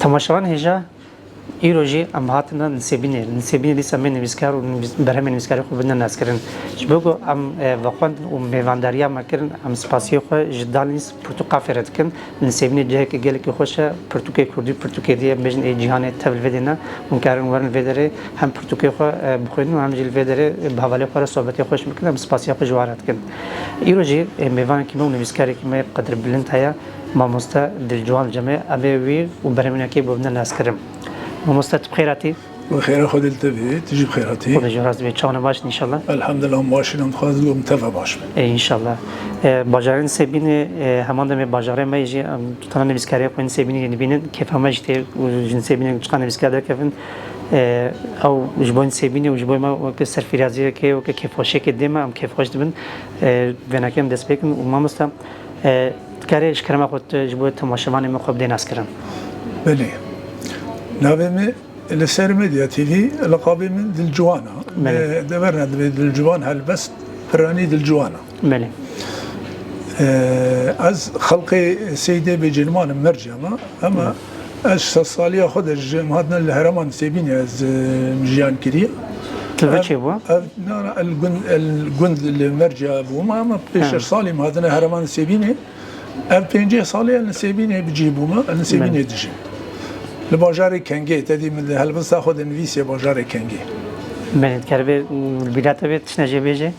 تماشاوان هجا ایروژی ام هاتنا نسبینه لیسا من نویسکار و برهم نویسکاری خو بدن ناس کردن جبگو ام وقت و میوانداریا ما کردن ام سپاسی خو جدالنیس پرتوقا فرد کن نسبینه جه که گل که خوش پرتوکه کردی پرتوکه دیه مجن جهان تبل ودینا ممکن ورن ودره هم پرتوکه خو بخوین و هم جل ودره به حواله خو صحبتی خوش میکنم سپاسی خو جوارات کن ایروژی میوان که من نویسکاری که ما قدر بلند هیا ما مستا دلجوان جمع ابی و برهم کی بدن ناس کردم مستت بخيراتي بخير خود التبي تجي بخيراتي خود جهاز بيت شلون باش ان شاء الله الحمد لله ماشي نتخاذ اليوم تفا باش ان شاء الله باجارين سبين همان دم باجاره ما يجي تطلع بسكاري كون سبين نبين كيف ما جتي وجن سبين تقنا بسكار كيفن او جبون سبين وجبون ما كسر في رازيه كي وكيف وشك قدام ام كيف وش دبن بناكم دسبيكن وما مستا كاريش كرما خد جبون تماشوان ما خب ديناس كرم بلي نابمي لسير ميديا تي في لقابي من دلجوانا دبرنا دلجوان هالبس فراني دلجوانا ملي از خلقي سيدي بجلمان مرجمة اما از صالية خود جمهاتنا الهرمان سيبيني از مجيان كريا تلفشي بوا؟ لا الجند المرجع بوما اما بيشر صالي مهاتنا هرمان سيبيني بينجي صالي السيبيني بجيبوما السيبيني تجيب لباجار کنگی تدی من هلبس خود نویسی باجار کنگی من کرده البلاد بيت شنجي بيجي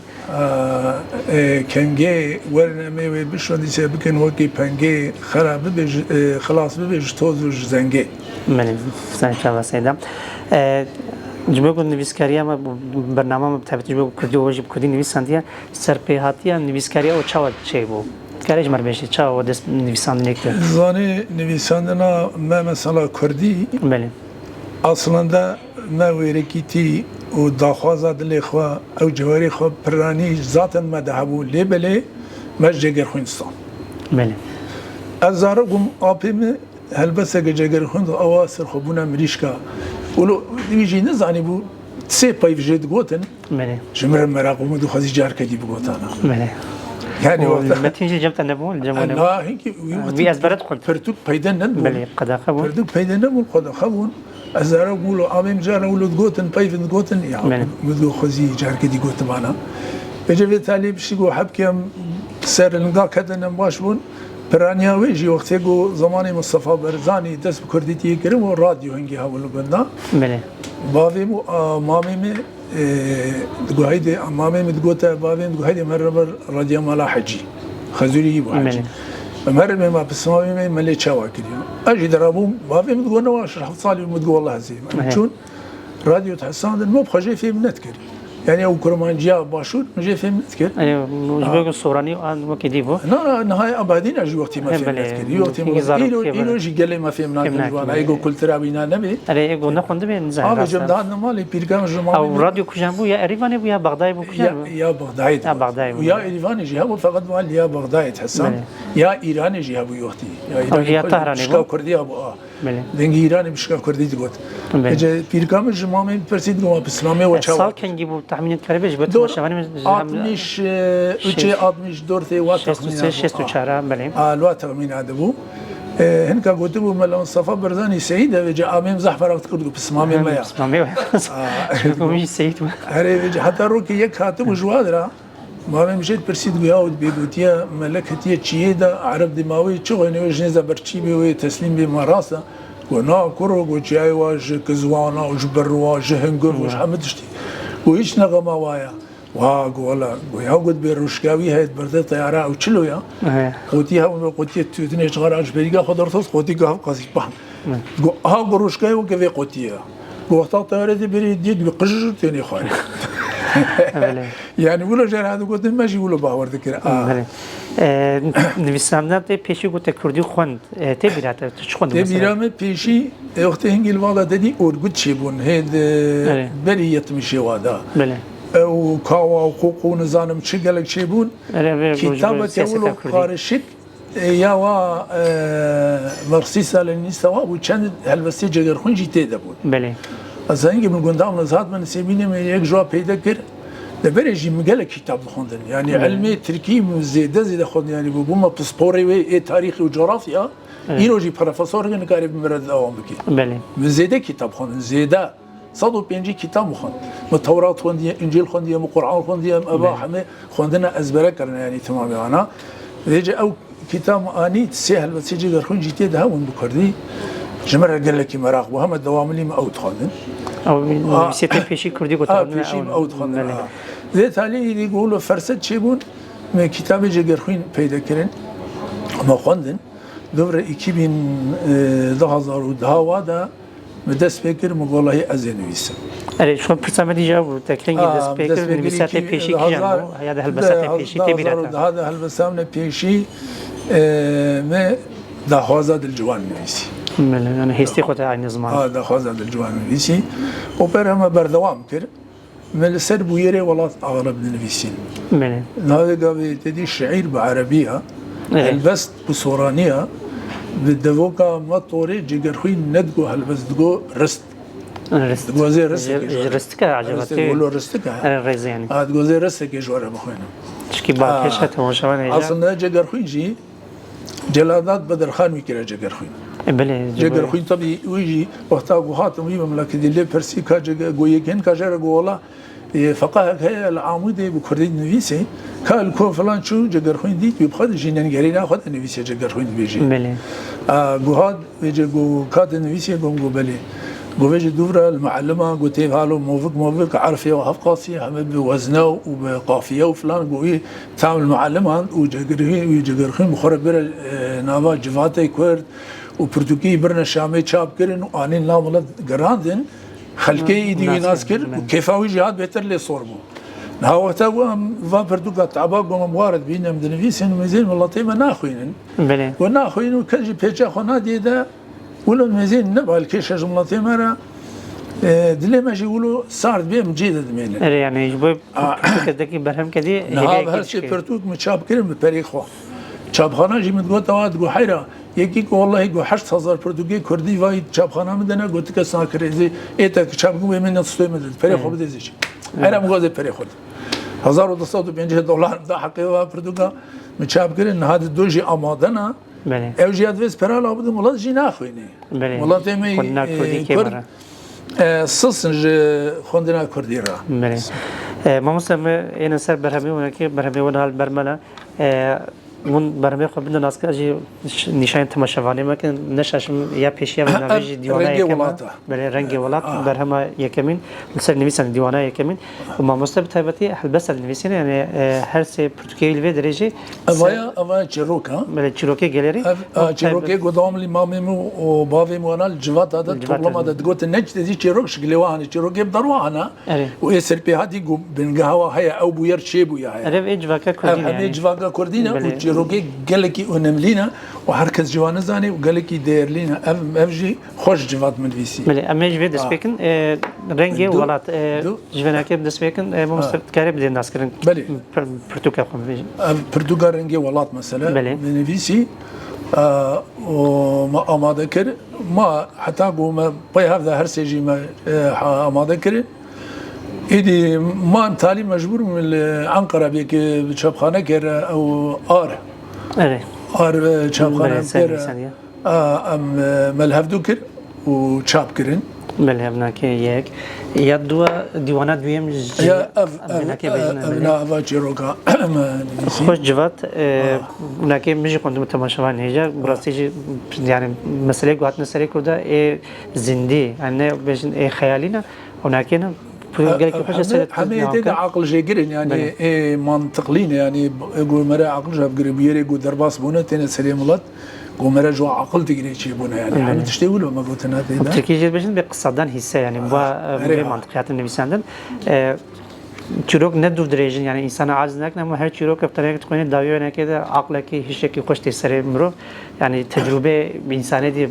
کنگی ورنمه و بشون دیسه بکن وکی پنگی خراب بيج خلاص بيج توز و زنگی من سنجا وسيدم جمعه نویسکاری ما برنامه ما بتابعت جمعه کردی و واجب کردی نویسندیا سرپیهاتی نویسکاری و چه چه بود کارش مر بشه چه و دست نویسند نکته زانی نویسندنا ما مثلا کردی بله اصلا دا ما ویرکیتی و داخوازه دلی خوا او جواری خوا پرانی ذاتن ما دهبو لیبله ما جگر خوینستان بله از زارگم آپیم هلبسه که جگر خویند آواسر خوبونه مریشکا ولو دیویجی نزانی بو سه پایف جد گوتن بله جمر مراقم دو خازی جار کدی بگوتانا بله يعني ما تيجي جمت النبو الجمال لا هيك في أزبرت قلت فرتوك بيدن نبو بلي قد خبون فرتوك بيدن نبو قد خبون أزارو بقولوا عميم جارا ولد قوتن بيفن قوتن يعني مدلو خزي جار كدي قوت معنا بيجي بالتالي بشيقو حبكي سر النقا كده نباشبون برانيا ويجي وقت يقو زماني مصطفى برزاني دس بكرديتي كريم والراديو هنجي هاولو قلنا بلي بافي مامي تقول هيدي أمامي متقوتة بابين تقول هيدي مرة راديو مالا حجي خزوري يبو حجي مرة ما بسمامي ملي تشاوا كريم أجي درابوم بابين متقول نواش رح تصالي متقول والله زين شون راديو تحسان مو بخجي في منت كريم يعني أو كرمانجيا باشوت مجي في منت كريم أيوة مش بقول صوراني وأنا ما كديبو لا نهاية أبادين أجي وقتي ما في منت كريم وقتي ما إيلو جي قال لي ما في منت جوانا يقول كل ترابينا نبي أري يقول نخون دبي نزعل جمدان مالي بيرجع جمال أو راديو كوجانبو يا إيريفاني يا بغداد بو كوجانبو يا بغداد يا بغداد ويا إيريفاني جهابو فقط مال يا بغداد حسن يا إيراني جهابو يوقتي يا طهراني بشكا كردي أبو دنگ ایرانی بشکا کردی دوت. اجا پیرکام جماعی پرسید گم اسلامی و چاو. سال کنگی بود تحمیل کرده بچه بود مشاوری آتمیش اوچه آتمیش دورته وات تخمین. شست و چهار بله. الوات تخمین عدبو. هنکا گوته بود ملان صفا برزانی سعیده و جا آمیم زحفر وقت کردو اسلامی مایا. اسلامی. کومی سعید بود. هره و حتی رو که یک خاتم جوادرا ما مشيت برسيد وياود بيبوتيا ملكتيا تشيدا عرب دماوي تشغل نوجه نزا برشي بي تسليم بمراسة ونا كرو وجاي واج كزوانا وجبر واج هنجر وش حمدشتي ويش نغما وايا ولا ويا قد بيروشكاوي هاد برد طيارة وتشلو يا قوتيها وقوتيا تودني شغراش بريقا خضرتوس قوتي قاف قاسي بحن ها بروشكاوي وكذا قوتيا وقتا طيارة بريد ديد بقجر تاني خارج يعني ولا جار هذا قلت ماشي ولا باور ذكر نویسنده ته پیشی گفته کردی خوند ته بیرات چه خوند مثلا بیرام پیشی وقت هنگی الوادا دادی اورگوت چیبون هد بریت میشه وادا بله و کاوا و حقوق نظام چه گلک چیبون کتابت اولو قارشک یا و مرسی سالنی سوا و چند هلوستی جگر خون جیته دبود بله از اینکه من گندام نزاد من سیمینه من یک جواب پیدا کرد دبرجي مقالة كتاب خوندن يعني علمي تركي زيادة خوندن يعني بوما بسبوري و تاريخي وجغرافيا إيروجي بروفيسور كان كاري بمرد دوام بكي بله زيادة كتاب خوندن زيادة 105 كتاب خوند التوراة خوندي إنجيل خوندي القرآن خوندي أبا حمي خوندنا أزبرة كرنا يعني تمام أنا يجي أو كتاب أني سهل بس يجي غير جيتي ده وين بكردي جمرة قال لك مراقب وهم الدوام اللي ما أوت خوندن أو سيتي فيشي كردي قلت فيشي أوت خوندن ذي تالي يقولوا فرصة شيبون من كتاب جرخين پیدا کردن ما خوندن دوره 2010 وادا مدرس فکر مقاله از نویسم. آره شما پرسیدم دیجا و تکلیمی دست فکر نویسات پیشی کجا مو هذا هالبسات پیشی تبیرات. هذا هالبسامن پیشی ما دهوازد الجوان نویسی. أنا هستي خد عين زمان. دهوازد الجوان نویسی. و برهم بردوام کرد. من السر بويري والله أغلب النفيسين. ملي. هذا قابل تدي الشعير بعربية. البست بصورانية. بالدفوكا ما طوري جيجر خوين ندقو هالبست دقو رست. رست. دقو زي رست. رستك عجبتي. يقولوا رستك. الرز يعني. دقو زي رستك يجوار بخوينا. شكي باكش حتى مش وانا. أصلا جيجر خوين جي. جلادات بدر خان ويكرا جيجر خوين. بله جگر خوین طبی ویجی وقتا گوهات میبم مملکت دلی پرسی کا جگر گویکن کا جر گولا فقه هي العامودي بكردي نويسي قال كو فلان شو جگر خوين دي بخد جينن غرينا خد نويسي جگر خوين بيجي بله گوهات بيجي گو كاد نويسي گو بله گو بيجي دوره المعلمه قلت هالو موفق عرفيه وهفقاسي هم بوزنه وبقافيه وفلان قوي تعمل معلمه وجگر خوين مخرب بر نافا جفاتي كورد وبرتغالي برنا شامي شاب كرن وانين لاملت جراندن خلكي دي ناس كر وكيفاوي جهاد بيتر لي صوربو هاو تاو فان برتغال تعباق وموارد بينا من دنفيسن مزين والله تيما ناخوين بله وناخوين وكلجي بيجا خونا دي دا ولا مزين نبغى الكيشه جمله تيمارا دلي ما يقولوا صارت بهم جيده دمين يعني يجيب كدكي برهم كدي هذا هالشيء برتوك متشاب كرم بتاريخه چابخانه جی مدگو تواد گو حیرا یکی که والله گو 8000 پرتغالی کردی وای چابخانه میدنه گوتی که ساکریزی ایتا که چابگو به من نستوی میداد پری خوب دیزی حیرا مگوزه پری خود $1250 ده حقیقه پرتغال میچاب کردن هاد دوجی آمادنا بله اوجیات ویس پرال آبودم ولاد جی نخوینه بله ولاد می کرد سسنج خوندنا کردی را بله ما مسلم این سر برهمی ونکی برهمی ون هال برملا من برنامه خود بدون از که اجی نشان تماشاوانی مکن نشاشم یا پیشی من نویج دیوانه یکم بله رنگ ولات برهما یکمین مثل نویسن دیوانه یکمین و ما مستب تایبتی حل بس النویسین یعنی هر سه پرتغالی و درجه اوای چروک ها بله چروکی گالری چروکی قدام لی مامو و باوی موانال جوات داد طولما داد گوت نجد دی چروک شغلوانه چروکی بدروانه و اسر پی هادی گو بنگاوا هيا او بوير شي بويا هيا عرف اجواكا كردينا يعني اجواكا كردينا جروجي قالكي ونملينا وحركز جوان زاني وقالكي داير لينا افجي خوش جوات من فيسي ملي اما جوي دسبيكن رنجي ولات جواناكي دسبيكن مستر كاري بدي الناس كرن برتوكا خم فيجي برتوكا رنجي ولات مثلا من فيسي وما اماده كر ما حتى قوم باي هذا هرسجي ما اماده كر إيدي ما تالي مجبور من أنقرة بيك بشابخانة كير أو آر شابخانة كير أم ملهف دوكر وشاب كيرن ملهف ناكي ياك يدوا ديوانات بيم يا أبنا أفاجروكا خوش جوات ناكي مجي كنت متماشوان هيجا براسيجي يعني مسألة قوات نسري كودا زندي يعني بيجن خيالينا وناكينا حميدة عقل جيجرين يعني منطقلين يعني يقول مرا عقل جاب قريبيري يقول درباس بونا تين سليمولات يقول مرا جو عقل تقري شيء بونا يعني حمد تشتغل وما قلت أنا هذا تركيا بيجن بقصدان هسه يعني بمنطقيات النبيساندن چروک ندو درجن يعني إنسان عاجز نكنا ما هر چروک بطريقة تكون داوية نكده عقلك هيشك خوش تسرع مرو يعني تجربة إنسانية دي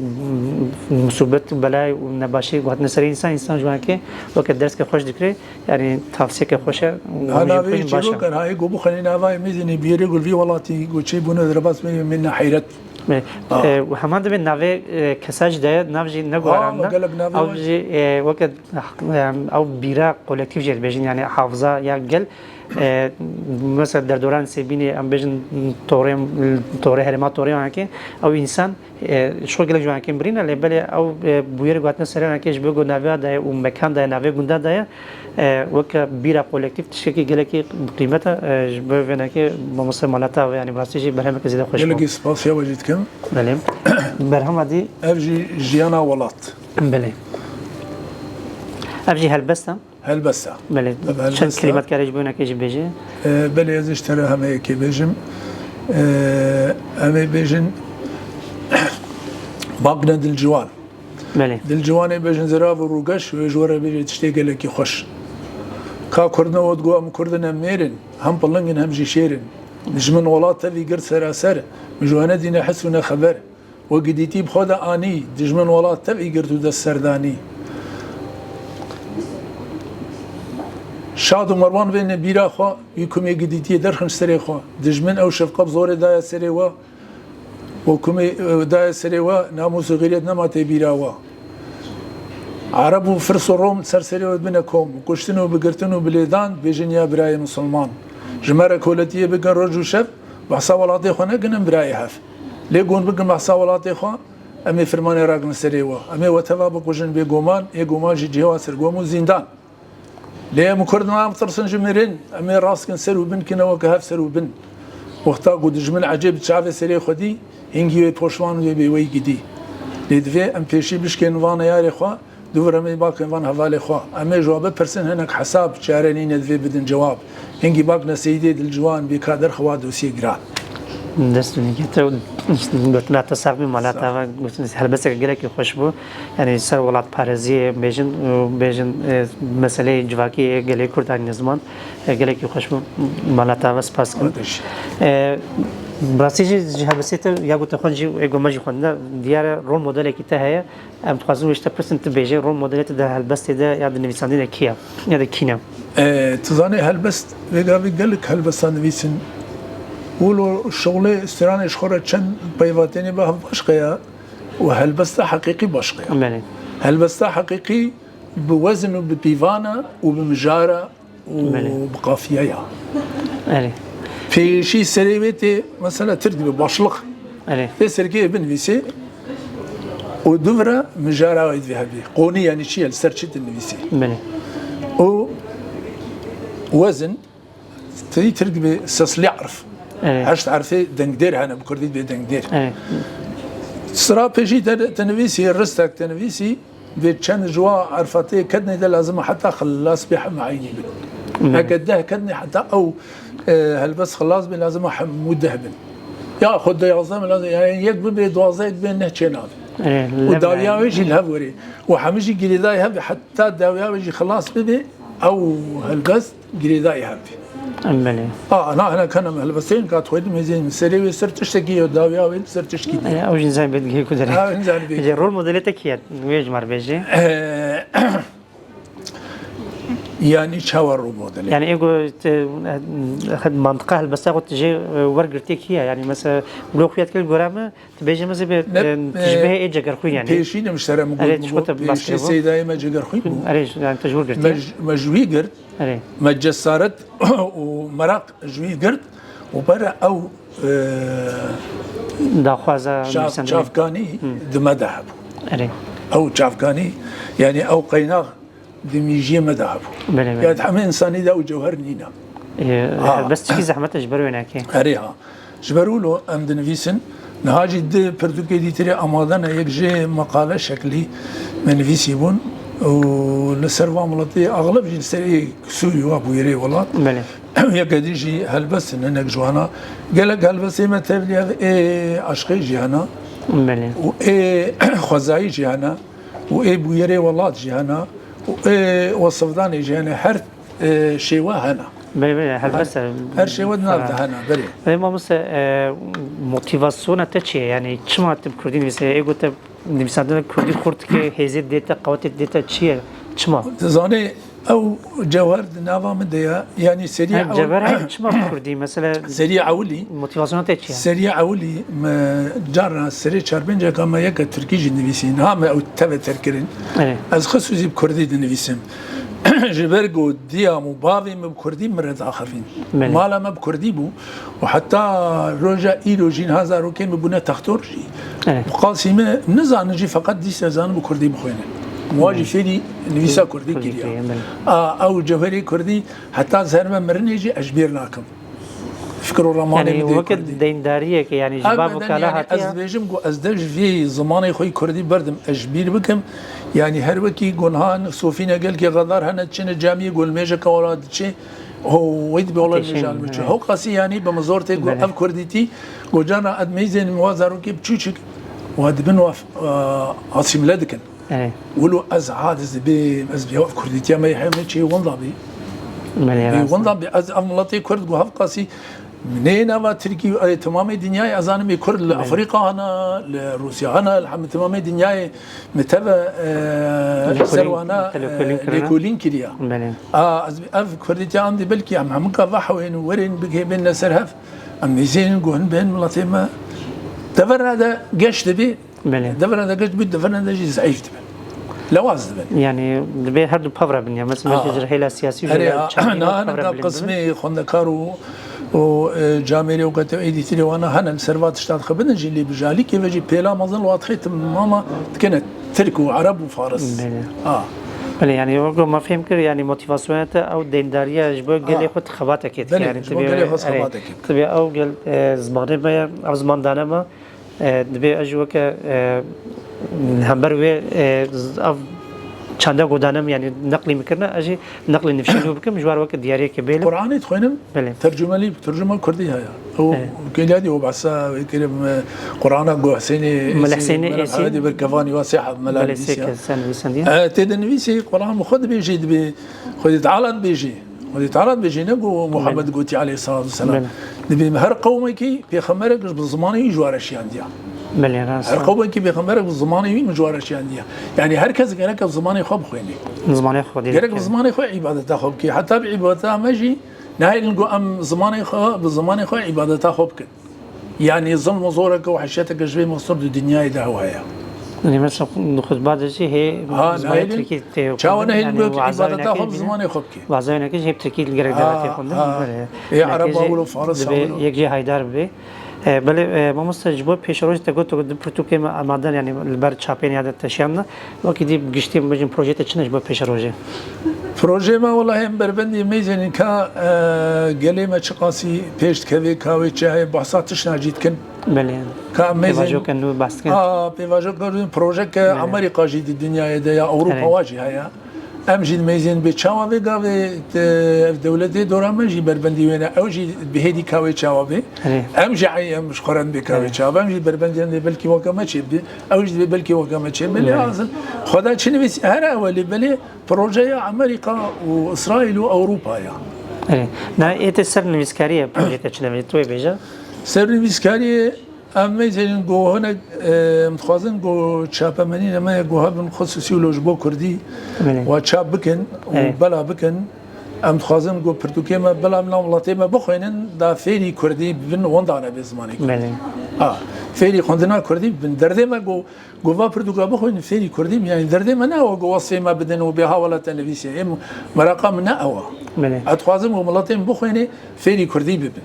مصيبة بلاي ونباشي قهت نسري إنسان جوان كه وقت درس كخوش ذكره يعني تفسير كخوشه أنا في چروک هاي قبو خلينا هاي ميزني بيري قل في والله تي قل شيء بنا درباس من حيرت و همان دبی نوی کساج داید نوی نگوارن نه او جی وقت او بیرا کولکتیو جد بیشین یعنی حافظه یا گل مثلا در دوران سبینی ام بیشن توره هرما توره آن که او انسان شو گله جوان که برینه لبله او بویر گواتن سران که جبه گو نوی دای و مکان دای نوی گنده دای وقت بیرا کولکتیو تشکی گله که قیمتا جبه وینه که مثلا مالتا یعنی براستی برهم که زیاد خوش گله سپاس یا وجد کم بله برهم عادی افجی جیانا ولات بله افجی هلبسته هلبسته بله چند کلمات کارش بونه که بیجه بله ازش ترى همه کی بیجم همه بیجن باقنا دل جوان بله دل جوان بیجن زراف و روگش و جوره بیجه تشتی گله کی خوش کا کردن ود گو ام کردن میرن هم بلنگن هم جیشیرن نجمن ولات تبي قرد سراسر مجوانا دينا حسونا خبر وقديتي بخودا اني دجمن ولات تبي قرد ود السرداني شاد و مروان بین بیرا خو یکمی قدیتی درخن سری خو دجمن او شفقه بزور دای سری و کمی دای سری و ناموس غیرت نماته بیرا و عرب و فرس و روم سر سری و بین کوم کشتن و بگرتن و بلیدان بیجنیا برای مسلمان جمره کولتیه بگن روز و شب بحثا ولاتی خو نگنم برای هف لیگون بگن بحثا ولاتی خو امی فرمان راگن سری و امی وتوا بکوجن به گومان ی گومان جیوا سر گومو زندان ليه مكردنا عم ترسن جمرين أمي راسكن سرو بن كنا وكهف سرو بن وقتا قد جمل عجيب تشعف سري خدي هنجي بوشوان ويبي جدي لدفع أم بيشي بشكن وانا ياري خوا دور أمي باكن وان هفالي خوا أمي جواب برسن هناك حساب شارني ندفع بدن جواب هنجي باكنا سيدي الجوان بكادر خواد وسي جراد دستونی که تو گفتن تصاوی مالاتا و گفتن هر بس که گله خوش بو یعنی سر ولات پارزی بیشن مسئله جواکی گله کردن نظام گله که خوش بو مالاتا و سپاس کن براستی هر بس یا گفت خونجی اگه خونده دیار رول مدل کی ته هست ام تخصص 8% بیشه رول مدل ته هر بس ته یاد نویسنده کیه یاد کینه تزانی هر بس وگاوی گله هر بس نویسن ولو الشغل استران إشخورة شن بيفاتيني بها باشقيا وهالبسته حقيقي باشقيا هالبسته حقيقي بوزن وببيفانا وبمجارة وبقافية في شيء سريبتي مثلا تردي بباشلخ في سركي ابن فيسي ودفرة مجارة وايد فيها بي قوني يعني شيء السرشت النفيسي وزن تردي بسسلي عرف هشت عرفي دنقدير أنا بكردي بدنقدير سرا بيجي تنفيسي الرستك تنفيسي بيتشان جوا عرفتي كدني ده لازم حتى خلاص بيحم عيني هكذا كدني حتى أو هالبس خلاص بي لازم حمود دهبن يا خد يا عظام لازم يعني يكبر بدوازيك بين نهجنا وداويا ويجي الهبوري وحمجي جريداي هبي حتى داويا ويجي خلاص ببي أو هالبس جريداي هبي أملي أنا كان مهلبسين كات خويد مزين مسري وسر تشتكي وداويا وين سر تشكي أو إنسان بدقي كذا إنسان بدقي رول موديلته كيات ويج مار بيجي يعني شاور رول موديل يعني إيجو خد منطقة هلبسة قلت تجي ورقتي كيا يعني مثلا بلوك فيات كل جرامة تبيجي مثلا تشبه إيه جگر خوي يعني بيشين مشترى مقول بيشين سيداي ما جگر خوي أريج يعني تجور قرتي مجوي قرت مجسارت ومرق جوي قرت وبرا أو داخوازة شافكاني دم ذهب أو شافكاني يعني أو قيناغ دميجي مذهب يعني حمي إنساني ده وجوهر نينا بس في زحمة جبروا هناك أريها جبروا له أمد نفيسن نهاجي ده برتوكي دي تري أمادنا يكجي مقالة شكلي من نفيسيبون ولسروا ملطي أغلب جنسي سوري وابويري والله يقديجي هلبس إنك جوانا قالك هلبس ما تبلي إيه عشقي جيانا وإيه خزاي جيانا وإيه بويري والله جيانا وصفداني جيانا حرت شيوا هنا بله هلبس هر شيء ودنا هنا بله ما مس موتيفاسيون تشي يعني شما تبكردين بس إيجو تب نبيسادنا كردي خورد كه هزيد ديتا قوات ديتا شيء شما تزاني او جوهر ناوا من ديا يعني سريع جوهر چه ما کردی مثلا سريع اولي موتیواسیونات چیه؟ سريع اولي ما جارنا سريع چاربنجا كما يك تركي نويسين هم او تبع تركرين از خصوصي بكردي نويسم جبرجو ديا مباوي بكردي مرد اخرين مالا ما بكردي بو وحتى رجا ايروجين هذا روكين ببنا تختور جي وقاسمه نزان جي فقط دي سزان بكردي بخوينه مواجه فيدي نويسا كردي كريا او جوهري كردي حتى زهرما مرنيجي اجبير ناكم فكروا الرماني يعني وقت دينداريه يعني جباب وكاله يعني از بيجم جو از دج في زماني خوي كردي بردم اجبير بكم يعني هر وكي جونهان صوفينا قال كي غدار هنا تشن جامي قول ميجا كولاد تشي هو ويد بيقول المجال مش هو قاسي يعني بمزورتي جو اف كرديتي جو جانا ادميزن موازارو كي بتشوشك وهاد بنواف عاصم لدكن ولو از عادز بي از بيوف كرديتي ما يحمل شيء وانضبي وانضبي از املتي كرد جو هف قاسي منين ما تركي تمام الدنيا أزان بكل لأفريقيا هنا لروسيا هنا الحم تمام الدنيا متبع سروانا لكولين كريا أف كردي عندي بلكي عم كفاح وين ورين بكي بين سرهف أم زين جون بين ملاطيما دفر هذا جش تبي دفر هذا جش بيد دفر هذا جيز عيش تبي لواز تبي يعني دبي هردو بفرة بنيا مثلا جرحيلة السياسية أنا قسمي خندكارو وجاميري وقت ايديتري وانا هنا السيرفات اشتاد خبرنا جي اللي بجالي كيف اجي بيلا مازال واضحيت ماما كانت ترك وعرب وفارس بله يعني ما فهم كر يعني موتيفاسيونات او دینداریه جبو گلی خود خباتك كده يعني تبي او قال زمانه ما او زمان دانه ما دبي اجوك همبروي او چنده گودانم يعني نقلي مكرنا اجي نقلي نفشلو بكم جوار وقت دياري كبيل قرآني تخوينم ترجمه لي ترجمه كردي هيا هو كيلادي هو بعسا كلم قرآن جو حسيني ملحسيني هذه بالكفاني واسعه ملابسيا تدنويسي قرآن مخد بيجي دبي خد تعالى بيجي نبو محمد قوتي عليه الصلاه والسلام دبي هر قومك في خمرك بالزماني جوار شيانديا القوة كي بيخمرك بالزماني مجوار شيانديا يعني هر كز قالك بالزماني خو بخويني زماني خو قالك بالزماني خو عبادته خو كي حتى بعبادته ماشي نهاية نقول ام زماني خو بالزماني خو عبادته خو بكن يعني ظلم وزورك وحشتك جوي مصدر الدنيا ده هوايا يعني مثلا ناخذ بعض الشيء هي تركي شاو انا هي عبادته خو بالزماني خو بكي وعزاينا كيش هي تركي الجرادات يخوندن يا عرب اولو فارس يجي هيدار به بله ما مستجبو پیش روز تا گفتو پرتو که آمادن یعنی البر چاپین یاد تشیان وقتی دی گشتیم بجیم پروژه تچنش با پیش روزه پروژه ما والله هم بربندی میزنی که گلی ما چقاسی پیش کوی کاوی چه بحثاتش نجید کن بله که میزنی پیواجو کنو بحث کن پیواجو کنو پروژه که امریکا جدید دنیای ده یا اروپا واجی هیا امجد ميزين بتشاوبي قاوي دولتي دورا مجي بربندي وين اوجي بهدي كاوي تشاوبي امجي عي مش قرن بكاوي تشاوبي امجي بربندي بلكي وكما تشي اوجي بلكي وكما تشي بلي اصل خدا تشني بس هرا ولي بلي بروجيا امريكا واسرائيل واوروبا يا نا ايت نويسكاريه بروجي تشني توي بيجا نويسكاريه اميزين جو هنا متخازن جو تشابا مني لما جو هبن خصوصي لوج بو كردي وتشاب بكن وبلا بكن متخازن جو برتوكيما بلا من ولاتيما بخوينن دا فيري كردي بن وندانا بزماني فيري خوندنا كردي بن دردما جو فا برتوكا بخوين فيري كردي يعني دردما نا جو وصفي ما بدن وبها ولا تلفزيون مرقم نا هو اتخازن وملاتيم بخويني فيري كردي ببن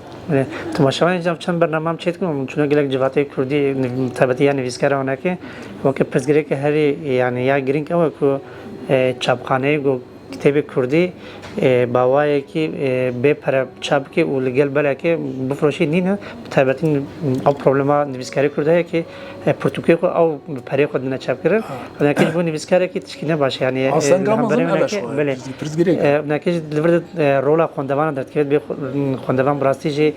تماشاوان جام چند برنامه چیت کنم چون گلک جواتای کردی تبعیت نویسکار آنها که وقت پسگیری که هری یعنی یا گرین که وقت چاپخانه گو کتاب کردی باوایی که به پر چاپ که ولگل بله که بفروشی نینه تبعیت او پروبلما نویسکاری کرده که پرتوکی کو او پری خود نچاپ کرد نکیش بو نویسکاری که تشکیل باشه یعنی بله نکیش لیورد رولا خواندوان داد که به خواندوان براستی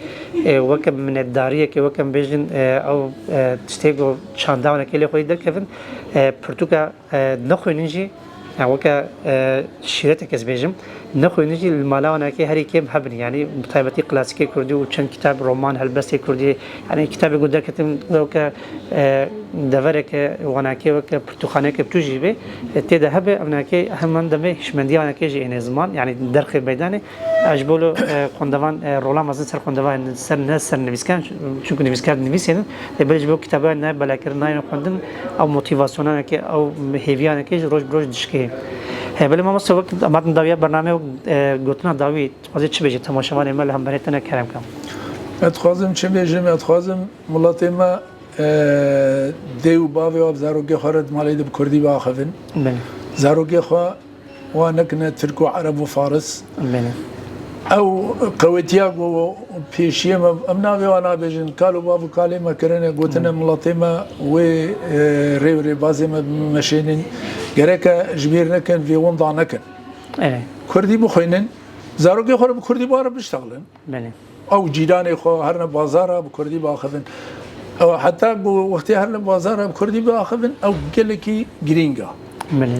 وقت من الداریه که وقت بیشتر او تشتیگو چندان کلی خودی در کفن پرتوکا نخوینیجی وقت شیرت کس بیشم نخوینی المالا و نکی هری کم حبنی یعنی بطیبتی کلاسیکی کردی و چند کتاب رمان هلبستی کردی یعنی کتاب گوده کتیم که دوره که وناکی و که پرتوخانه که بتوجی به تیده هبه امناکی همان دمه هشمندی وناکی جی این زمان یعنی درخ بیدانه اجبولو خواندوان رولا مازن سر خواندوان سر نویسکن چون نویسکار نویسین لبرج بو کتابه نه بلاکر نه خواندن او موتیواسیونه که او هیویانه که روز بروز دشکی ولی ما مستوى أماتنا داوية برنامج قلتنا داوي تقصد شو بيجي تماشاوان إمال هم بريتنا كلام كم. أتخازم شو بيجي أتخازم ملاطي ما ديو باوي أب زاروجي خارج مالي دب كردي باخفن. بله. زاروجي خا ونكنا تركو عرب وفارس. بله. أو قوتيا و بيشيم أمنا وأنا بيجن قالوا بابو قالي ما كرنا قلتنا ملاطي ما و ري بازي ما مشينين جركا جبيرنا كان في ومضعنا كان. كردي بخينن زاروجي خارج بكردي بارا بيشتغلن. بله. أو جيراني خو هرنا بازارة بكردي باخفن. أو حتى وقتها هرنا بازارة بكردي باخفن أو قلكي جرينجا.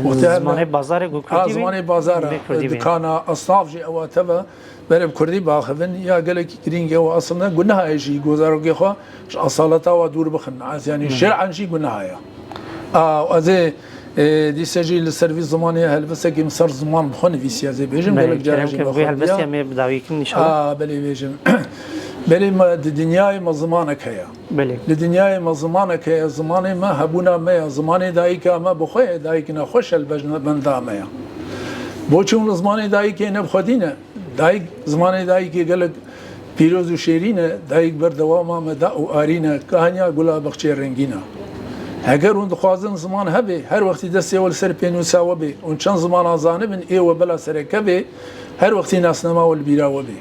زمانه بازار كردي. زمانه بازار دكانا أصناف جي أو تبا برب كردي باخفن يا قلكي جرينجا وأصلنا قلنا هاي شيء جوزاروجي خو أصالته ودور بخن يعني شرعا شيء قلنا هاي. وأزي دي سجل السيرفيس زماني هلبسة كي مسار زمان بخون في سياسة بيجم بالك جارجي بخون هلبسة ما بداوي كن إن شاء الله بلي بيجم بلي ما الدنيا ما زمانك هيا بلي الدنيا ما زمانك هيا زماني ما هبونا ما زماني دايك ما بخوي دايك نخش البجن بندا ما بوچون زماني دايك نبخدينا دايك زماني دايك قالك بيروز وشيرينا دايك بردوام ما دا وارينا كهانيا قولا بخشي رنگينا اگر اون خوازن زمان هبه هر وقت دسته ول سر پینوسا و به اون چند زمان آزانه بن ای و بلا سرکه به هر وقت ناسنما ول بیرا و به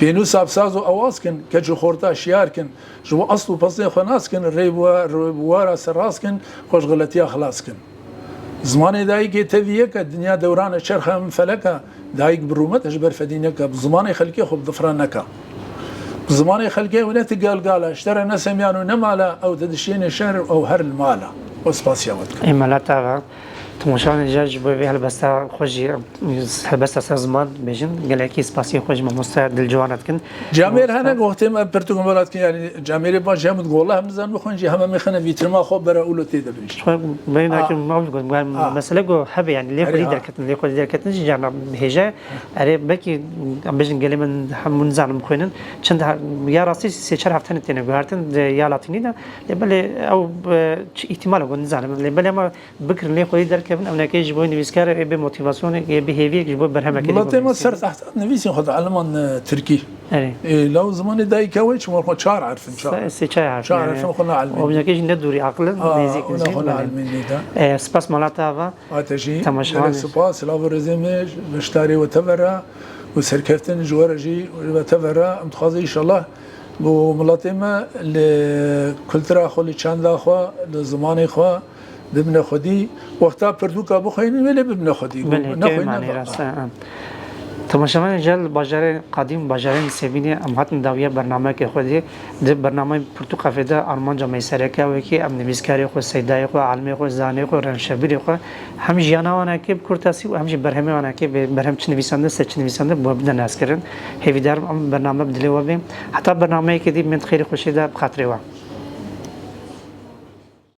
پینوسا بساز و آواز کن که جو خورتا شیار کن جو اصل و پسته خناس کن ریبوارا سراس کن خوش غلطی خلاص کن زمان دایی که تویه که دنیا دوران چرخ من فلکه دایک برومت اجبر فدینه که زمان خلقی خوب ضفران نکه زماني خلقي ونت قال اشترى ناس يانو نمالا او تدشين الشهر او هر المالا وسباسيا وقت اي مالاتا تماشان جاج بو به هلبستا خوجي هلبستا زمان بيجن قال لك سباسي خوج مستعد للجوانات كن جامير هنا وقت ما برتو مولات يعني جامير با جامد والله مزان بخونجي هم مخنا فيترما خو برا اولو تيدا بريش بين لكن ما مساله جو حب يعني ليه قدي دركتن ليه قدي دركتن جانا هجا اري بكي بيجن قال من حمون زعل مخونن چند يا راسي سي چهار هفتن تنه غارتن يا لاتيني ده بل او احتمال قول زعل بل ما بكر ليه قدي كيفن أو نكيج بوين بيسكار به موتيفاسيون بيهيفير جبوا برهمة كده. والله تما صرت تحت نفيسين خد علمان تركي. لو زمان داي كويش ما خد شعر عارفين شعر. شعر عارفين. شعر عارفين خلنا علمين. وبنكيج ندوري عقلا بيزيك نزين. خلنا علمين ده. سباس مالاتها. تجي. تماشان. سباس لا برزيمج مشتري وتبرع وسركفتن جوارجي وتبرع متخاذ إن شاء الله. وملاطمة لكلترا خلي چند خوا لزمان خوا ببن خودی وقتا پردوکا بخوینیم ولی ببن خودی نخوینیم تماشامان جل باجر قدیم باجر سبینی امهاتن داویه برنامه که خودی ده برنامه پرتوقا فیده آرمان جامعه سرکه و که امن بیسکاری خود سیدای خود علمی خود زانی خود رنشبیری خود همش جانوانه که کرتاسی و همش برهمه وانه که برهم چه نویسنده سه چه نویسنده بودن ناس کردن هیویدار برنامه بدلی و بیم حتی برنامه که دی من خیلی خوشی ده بخاطره و